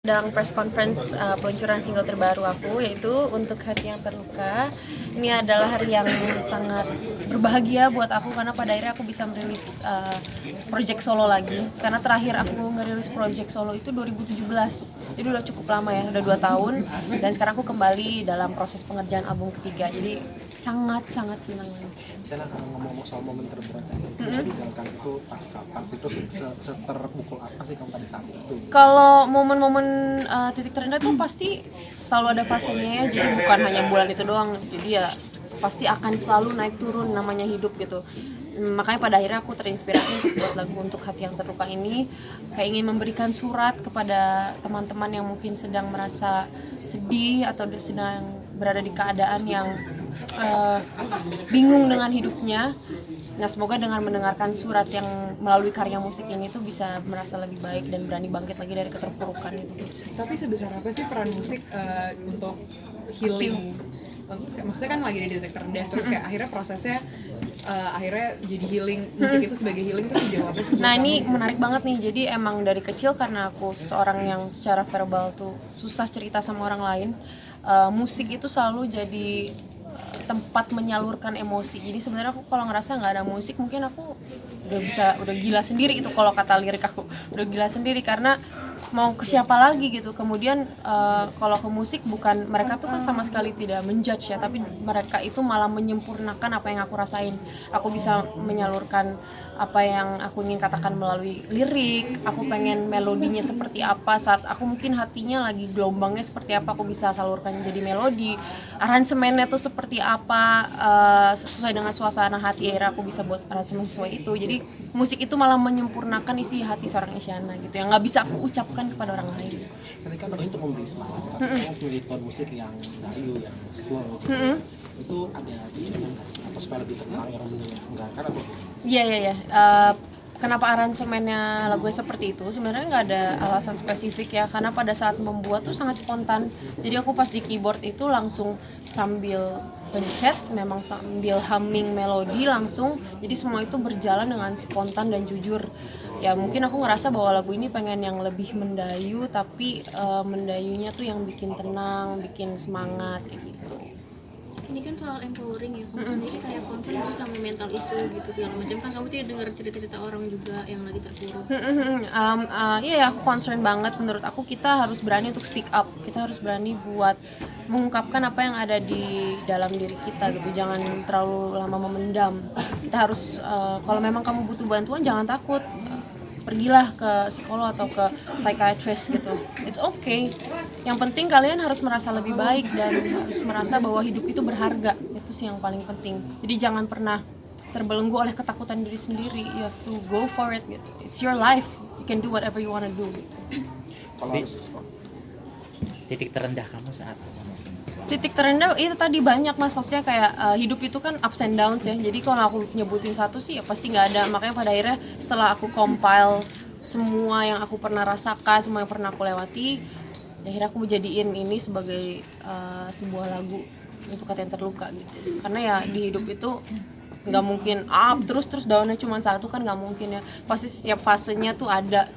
Sedang press conference peluncuran single terbaru aku, yaitu Untuk Hati Yang Terluka. Ini adalah hari yang sangat berbahagia buat aku karena pada akhirnya aku bisa merilis project solo lagi. Karena terakhir aku ngerilis project solo itu 2017, jadi udah cukup lama ya, udah 2 tahun. Dan sekarang aku kembali dalam proses pengerjaan album ketiga, jadi sangat-sangat senang. Saya ngomong soal momen terberat yang bisa dijalankan itu pas kapan sih, terus seterpukul apa sih kamu pada saat itu? Kalau momen-momen titik terendah tuh pasti selalu ada fasenya ya, jadi bukan hanya bulan itu doang, jadi ya pasti akan selalu naik turun, namanya hidup gitu. Makanya pada akhirnya aku terinspirasi untuk buat lagu Untuk Hati Yang Terluka ini, kayak ingin memberikan surat kepada teman-teman yang mungkin sedang merasa sedih atau sedang berada di keadaan yang bingung dengan hidupnya. Nah, semoga dengan mendengarkan surat yang melalui karya musik ini tuh bisa merasa lebih baik dan berani bangkit lagi dari keterpurukan itu. Tapi sebesar apa sih peran musik untuk healing? Maksudnya kan lagi di titik terendah, terus kayak akhirnya prosesnya akhirnya jadi healing, musik itu sebagai healing tuh sejauh apa sih? Nah, ini menarik banget nih. Jadi emang dari kecil karena aku seseorang yang secara verbal tuh susah cerita sama orang lain, musik itu selalu jadi tempat menyalurkan emosi. Jadi sebenarnya aku kalau ngerasa nggak ada musik mungkin aku udah gila sendiri, itu kalau kata lirik aku udah gila sendiri, karena mau ke siapa lagi gitu. Kemudian kalau ke musik, bukan, mereka tuh kan sama sekali tidak menjudge ya, tapi mereka itu malah menyempurnakan apa yang aku rasain. Aku bisa menyalurkan apa yang aku ingin katakan melalui lirik. Aku pengen melodinya seperti apa, saat aku mungkin hatinya lagi gelombangnya seperti apa, aku bisa salurkan jadi melodi. Aransemennya tuh seperti apa, sesuai dengan suasana hati, akhirnya aku bisa buat aransemen sesuai itu. Jadi musik itu malah menyempurnakan isi hati seorang Isyana gitu, yang nggak bisa aku ucapkan kepada orang lain. Ketika lagu itu memberi semangat, kamu pilih tone musik yang dayu, yang slow gitu. Itu ada tujuannya nggak sih? Atau supaya lebih tenang orang mendengarkan atau gitu? Iya. Kenapa aransemennya lagunya seperti itu? Sebenarnya nggak ada alasan spesifik ya, karena pada saat membuat tuh sangat spontan. Jadi aku pas di keyboard itu langsung sambil pencet, memang sambil humming melodi langsung. Jadi semua itu berjalan dengan spontan dan jujur. Ya mungkin aku ngerasa bahwa lagu ini pengen yang lebih mendayu, tapi mendayunya tuh yang bikin tenang, bikin semangat kayak gitu. Ini kan soal empowering ya, kamu sendiri kayak concern sama mental isu gitu segala macam, kan kamu tidak dengar cerita-cerita orang juga yang lagi terpuruk. Iya, aku concern banget. Menurut aku kita harus berani untuk speak up, kita harus berani buat mengungkapkan apa yang ada di dalam diri kita gitu. Jangan terlalu lama memendam. Kita harus kalau memang kamu butuh bantuan, jangan takut, pergilah ke psikolog atau ke psychiatrist gitu. It's okay. Yang penting kalian harus merasa lebih baik dan harus merasa bahwa hidup itu berharga. Itu sih yang paling penting. Jadi jangan pernah terbelenggu oleh ketakutan diri sendiri. You have to go for it gitu. It's your life. You can do whatever you wanna do gitu. Kalau Titik terendah kamu saat apa? Titik terendah itu tadi banyak mas, maksudnya kayak hidup itu kan ups and downs ya. Jadi kalau aku nyebutin satu sih ya pasti nggak ada. Makanya pada akhirnya setelah aku compile semua yang aku pernah rasakan, semua yang pernah aku lewati, akhirnya aku jadiin ini sebagai sebuah lagu Untuk Hati Yang Terluka gitu. Karena ya di hidup itu nggak mungkin up terus downnya cuma satu, kan nggak mungkin ya. Pasti setiap fasenya tuh ada,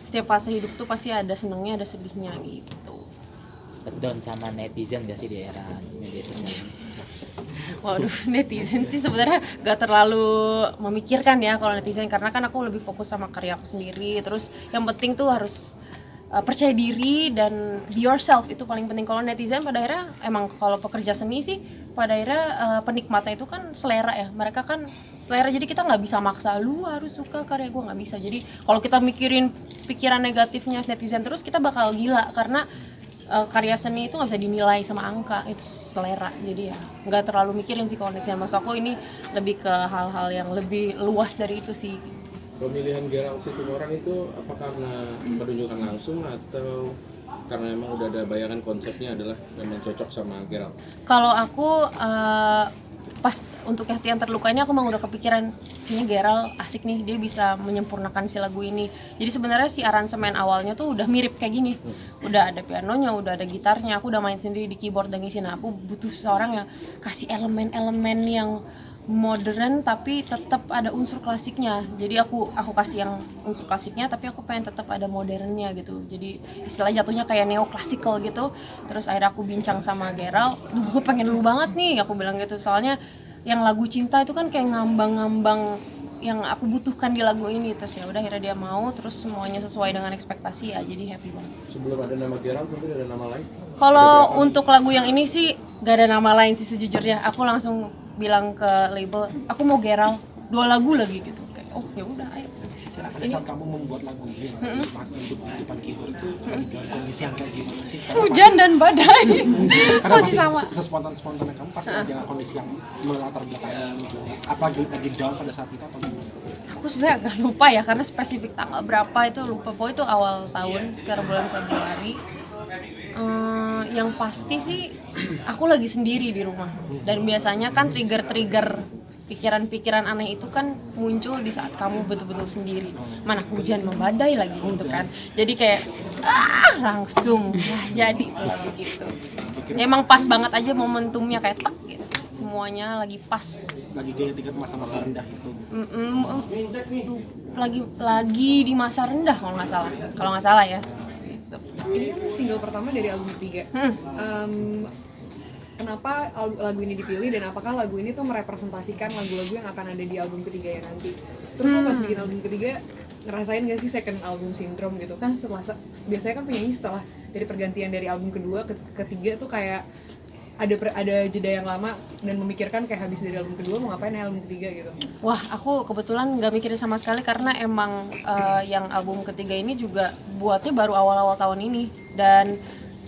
setiap fase hidup tuh pasti ada senengnya, ada sedihnya gitu. Sempet down sama netizen gak sih di era media sosial ini? Waduh, netizen sih sebenarnya gak terlalu memikirkan ya kalau netizen, karena kan aku lebih fokus sama karya aku sendiri. Terus yang penting tuh harus percaya diri dan be yourself, itu paling penting. Kalau netizen pada akhirnya emang kalau pekerja seni sih pada akhirnya penikmatnya itu kan selera ya, mereka kan selera, jadi kita nggak bisa maksa lu harus suka karya gue, nggak bisa. Jadi kalau kita mikirin pikiran negatifnya netizen terus, kita bakal gila, karena karya seni itu nggak bisa dinilai sama angka, itu selera. Jadi ya nggak terlalu mikirin sih kalau netizen. Maksud aku ini lebih ke hal-hal yang lebih luas dari itu sih. Pemilihan Gerald Situmorang itu apa karena penunjukan langsung atau karena emang udah ada bayangan konsepnya adalah memang cocok sama Gerald? Kalau aku pas Untuk Hati Yang Terluka ini aku emang udah kepikiran kayaknya Gerald asik nih, dia bisa menyempurnakan si lagu ini. Jadi sebenarnya si aransemen awalnya tuh udah mirip kayak gini, udah ada pianonya, udah ada gitarnya, aku udah main sendiri di keyboard dan ngisi. Nah, aku butuh seorang yang kasih elemen-elemen yang modern tapi tetap ada unsur klasiknya. Jadi aku kasih yang unsur klasiknya tapi aku pengen tetap ada modernnya gitu. Jadi istilah jatuhnya kayak neoclassical gitu. Terus akhirnya aku bincang sama Gerald, gue pengen lu banget nih, aku bilang gitu. Soalnya yang lagu cinta itu kan kayak ngambang-ngambang yang aku butuhkan di lagu ini. Terus ya udah akhirnya dia mau, terus semuanya sesuai dengan ekspektasi ya, jadi happy banget. Sebelum ada nama Gerald mungkin ada nama lain? Kalau untuk lagu yang ini sih gak ada nama lain sih sejujurnya. Aku langsung bilang ke label, aku mau Gerald 2 lagu lagi gitu. Kayak oh ya udah ayo. Pada saat kamu membuat lagu ini, untuk depan keyboard itu lagi dalam kondisi yang kayak gimana sih? Hujan dan badai. Karena Masih pasti sama. sespontan-spontannya kamu pasti ada kondisi yang melatar belakangi gitu. Apa lagi down pada saat itu atau gimana? Aku sebenarnya agak lupa ya karena spesifik tanggal berapa itu lupa. Pokoknya itu awal tahun, sekarang bulan Februari. Yang pasti sih aku lagi sendiri di rumah. Dan biasanya kan trigger pikiran-pikiran aneh itu kan muncul di saat kamu betul-betul sendiri. Mana hujan membadai lagi gitu kan. Jadi kayak langsung jadi lagu gitu. Emang pas banget aja momentumnya kayak tek gitu. Semuanya lagi pas. Lagi kayak tingkat masa-masa rendah itu. Lagi di masa rendah kalau nggak salah ya. Gitu. Ini kan single pertama dari album ketiga. Kenapa lagu ini dipilih dan apakah lagu ini tuh merepresentasikan lagu-lagu yang akan ada di album ketiga ya nanti? Terus lo pas bikin album ketiga ngerasain gak sih second album syndrome gitu kan? Biasanya kan penyanyi setelah dari pergantian dari album kedua ke ketiga tuh kayak ada jeda yang lama dan memikirkan kayak habis dari album kedua mau ngapain ya album ketiga gitu. Wah, aku kebetulan nggak mikirin sama sekali karena emang yang album ketiga ini juga buatnya baru awal-awal tahun ini. Dan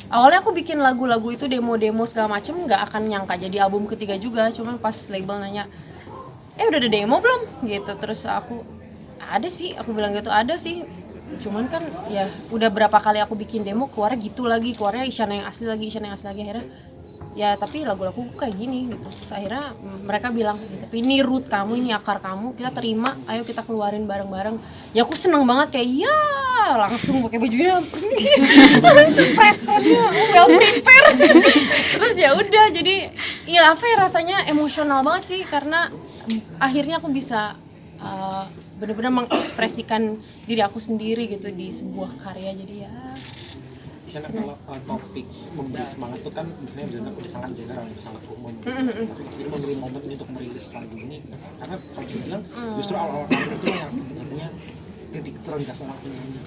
awalnya aku bikin lagu-lagu itu demo-demo segala macem, nggak akan nyangka jadi album ketiga juga. Cuman pas label nanya, udah ada demo belum? Gitu. Terus aku aku bilang gitu, ada sih. Cuman kan ya udah berapa kali aku bikin demo keluarnya gitu lagi, keluarnya Isyana yang asli lagi akhirnya ya tapi lagu-lagu kayak gini gitu. Terus akhirnya mereka bilang, tapi ini root kamu, ini akar kamu, kita terima, ayo kita keluarin bareng-bareng. Ya aku seneng banget kayak ya langsung pakai bajunya press connya well prepare. Terus ya udah jadi ya apa ya rasanya emosional banget sih karena akhirnya aku bisa benar-benar mengekspresikan diri aku sendiri gitu di sebuah karya. Jadi ya Misalnya kalau topik memberi semangat itu kan sebenarnya udah sangat general, itu sangat umum. Jadi memilih momen ini untuk merilis lagu ini karena kalau saya bilang justru awal-awal tahun itu yang sebenarnya titik terendah seorang penyanyi.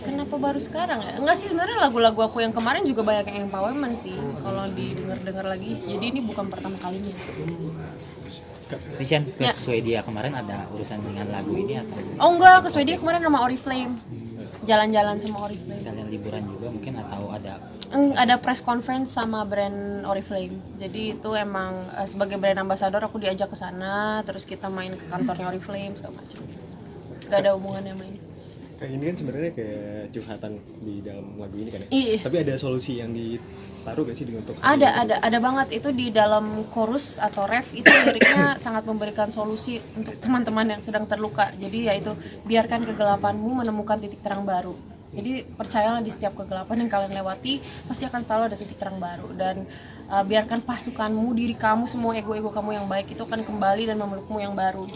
Kenapa baru sekarang ya? Enggak sih, sebenarnya lagu-lagu aku yang kemarin juga banyak yang empowerment sih kalau didengar-dengar lagi. Jadi ini bukan pertama kalinya. Mission ke Swedia kemarin ada urusan dengan lagu ini atau? Oh enggak, ke Swedia kemarin sama Oriflame. Jalan-jalan sama Oriflame. Sekalian liburan juga mungkin atau ada press conference sama brand Oriflame. Jadi itu emang sebagai brand ambassador aku diajak ke sana, terus kita main ke kantornya Oriflame segala macam. Gak ada hubungannya sama ini. Kayak ini kan sebenarnya kayak curhatan di dalam lagu ini kan ya? Iya. Tapi ada solusi yang ditaruh gak sih untuk Ada banget itu di dalam chorus atau ref itu liriknya sangat memberikan solusi untuk teman-teman yang sedang terluka. Jadi yaitu biarkan kegelapanmu menemukan titik terang baru. Jadi percayalah di setiap kegelapan yang kalian lewati pasti akan selalu ada titik terang baru. Dan biarkan pasukanmu, diri kamu, semua ego-ego kamu yang baik itu akan kembali dan memelukmu yang baru.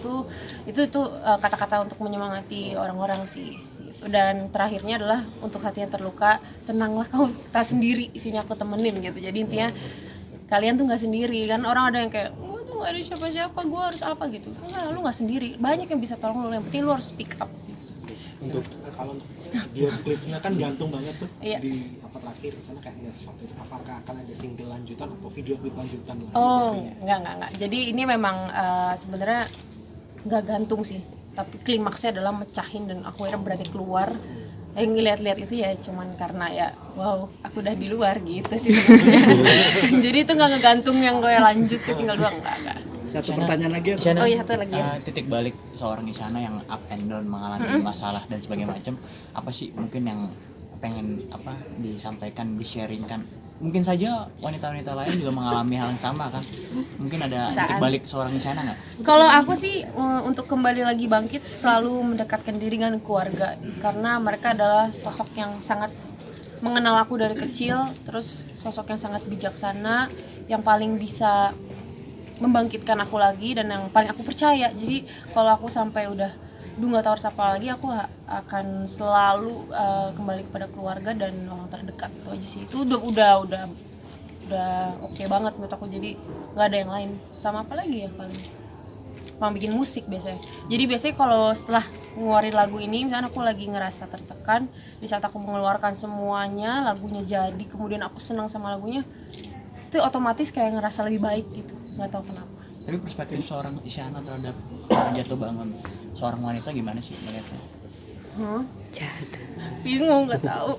Itu kata-kata untuk menyemangati orang-orang sih. Dan terakhirnya adalah untuk hati yang terluka, tenanglah kau tak sendiri, sini aku temenin gitu. Jadi intinya kalian tuh nggak sendiri kan. Orang ada yang kayak gue tuh nggak ada siapa-siapa, gue harus apa gitu. Enggak, lu nggak sendiri, banyak yang bisa tolong lu, yang penting lu harus speak up gitu. Untuk kalau video klipnya kan gantung banget tuh. Iya. Di apa terakhir sana kayak ngesot itu, apakah akan ada single lanjutan atau video klip lanjutan lagi? Oh enggak. Jadi ini memang sebenarnya nggak gantung sih, tapi klimaksnya adalah mecahin dan aku akhirnya berani keluar. Yang ngeliat-liat itu ya cuman karena ya wow aku udah di luar gitu sih sebenarnya. Jadi itu nggak ngegantung yang gue lanjut ke single 2, enggak. Satu pertanyaan lagi atau? Oh iya, satu lagi ya. Titik balik seorang Isyana yang up and down, mengalami masalah dan sebagainya macam, apa sih mungkin yang pengen disampaikan, di-sharingkan? Mungkin saja wanita-wanita lain juga mengalami hal yang sama kan? Mungkin ada titik balik seorang Isyana nggak? Kalau aku sih untuk kembali lagi bangkit selalu mendekatkan diri dengan keluarga karena mereka adalah sosok yang sangat mengenal aku dari kecil, terus sosok yang sangat bijaksana, yang paling bisa membangkitkan aku lagi dan yang paling aku percaya. Jadi kalau aku sampai udah nggak tahu harus apa lagi, aku akan selalu kembali kepada keluarga dan orang terdekat. Itu aja sih, itu udah oke banget menurut aku. Jadi nggak ada yang lain. Sama apa lagi ya, paling bikin musik biasanya. Jadi biasanya kalau setelah ngeluarin lagu ini, misalnya aku lagi ngerasa tertekan, di saat aku mengeluarkan semuanya, lagunya jadi, kemudian aku senang sama lagunya, itu otomatis kayak ngerasa lebih baik gitu, nggak tahu kenapa. Tapi perspektif seorang Isyana terhadap jatuh bangun seorang wanita gimana sih melihatnya? Bingung, nggak tahu.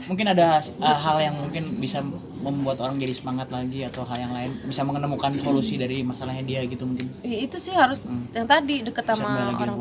Mungkin ada hal yang mungkin bisa membuat orang jadi semangat lagi, atau hal yang lain bisa menemukan solusi dari masalahnya dia gitu mungkin. Itu sih harus yang tadi deket Bisa sama kembali lagi orang keluarga.